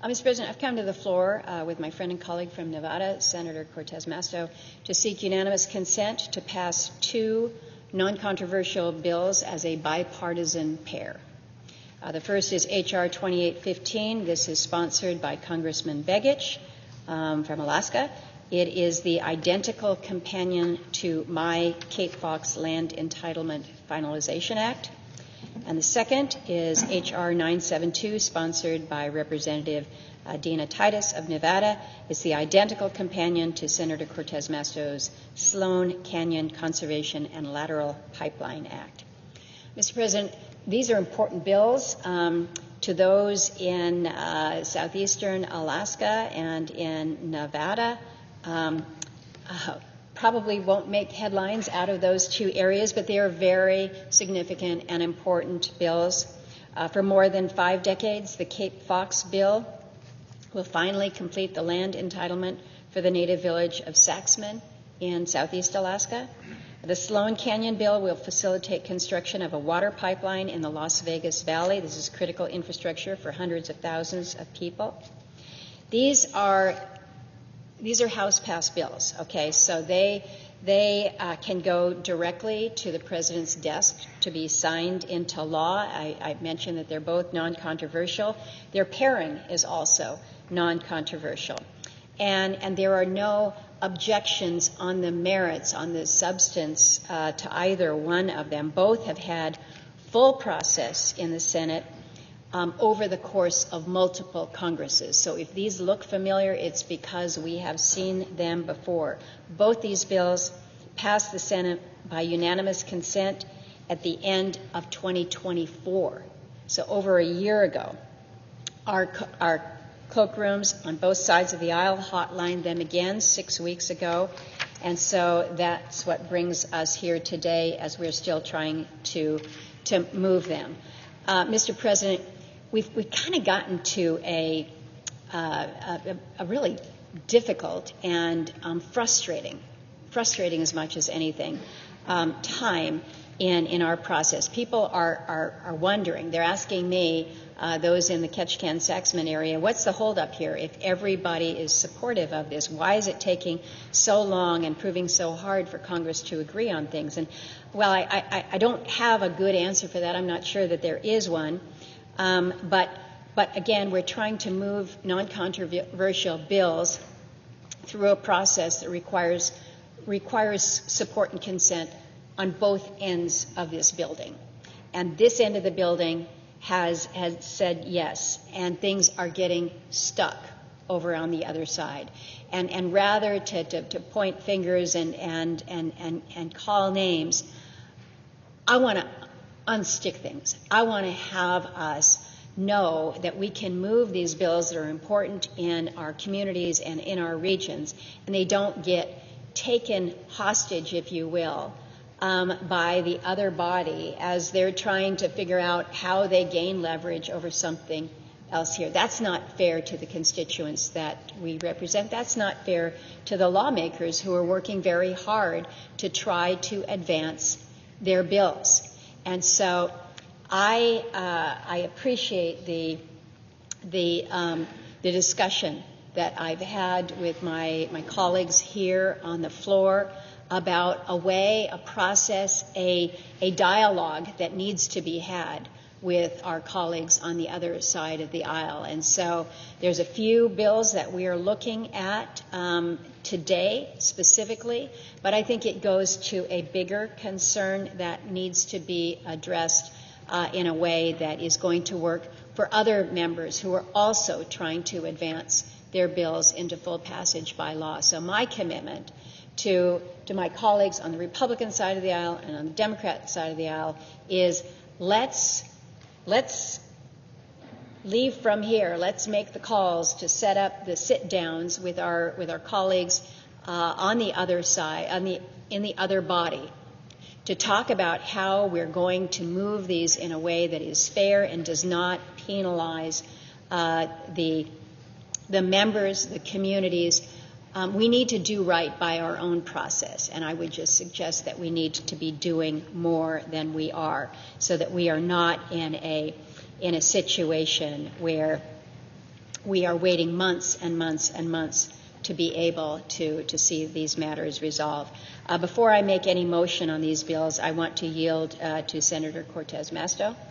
Mr. President, I've come to the floor with my friend and colleague from Nevada, Senator Cortez Masto, to seek unanimous consent to pass two non-controversial bills as a bipartisan pair. The first is H.R. 2815. This is sponsored by Congressman Begich from Alaska. It is the identical companion to my Cape Fox Land Entitlement Finalization Act. And the second is H.R. 972, sponsored by Representative Dina Titus of Nevada. It's the identical companion to Senator Cortez Masto's Sloan Canyon Conservation and Lateral Pipeline Act. Mr. President, these are important bills to those in southeastern Alaska and in Nevada. Probably won't make headlines out of those two areas, but they are very significant and important bills. For more than 5 decades, the Cape Fox bill will finally complete the land entitlement for the native village of Saxman in southeast Alaska. The Sloan Canyon bill will facilitate construction of a water pipeline in the Las Vegas Valley. This is critical infrastructure for hundreds of thousands of people. These are House-passed bills, okay? So they can go directly to the President's desk to be signed into law. I mentioned that they're both non-controversial. Their pairing is also non-controversial. And there are no objections on the merits, on the substance to either one of them. Both have had full process in the Senate over the course of multiple Congresses. So if these look familiar, it's because we have seen them before. Both these bills passed the Senate by unanimous consent at the end of 2024, so over a year ago. Our cloakrooms on both sides of the aisle hotlined them again 6 weeks ago, and so that's what brings us here today as we're still trying to move them. Mr. President, we've kind of gotten to a really difficult and frustrating as much as anything, time in our process. People are wondering, they're asking me, those in the Ketchikan-Saxman area, what's the holdup here if everybody is supportive of this? Why is it taking so long and proving so hard for Congress to agree on things? And, well, I don't have a good answer for that. I'm not sure that there is one. But again, we're trying to move non-controversial bills through a process that requires support and consent on both ends of this building. And this end of the building has said yes, and things are getting stuck over on the other side. And rather to point fingers and call names, I want to unstick things. I want to have us know that we can move these bills that are important in our communities and in our regions, and they don't get taken hostage, if you will, by the other body as they're trying to figure out how they gain leverage over something else here. That's not fair to the constituents that we represent. That's not fair to the lawmakers who are working very hard to try to advance their bills. And so I appreciate the discussion that I've had with my colleagues here on the floor about a way, a process, a dialogue that needs to be had with our colleagues on the other side of the aisle. And so there's a few bills that we are looking at today specifically, but I think it goes to a bigger concern that needs to be addressed in a way that is going to work for other members who are also trying to advance their bills into full passage by law. So my commitment to my colleagues on the Republican side of the aisle and on the Democrat side of the aisle is let's leave from here. Let's make the calls to set up the sit-downs with our colleagues on the other side, in the other body, to talk about how we're going to move these in a way that is fair and does not penalize the members, the communities. We need to do right by our own process, and I would just suggest that we need to be doing more than we are, so that we are not in a situation where we are waiting months and months and months to be able to see these matters resolved. Before I make any motion on these bills, I want to yield to Senator Cortez Masto.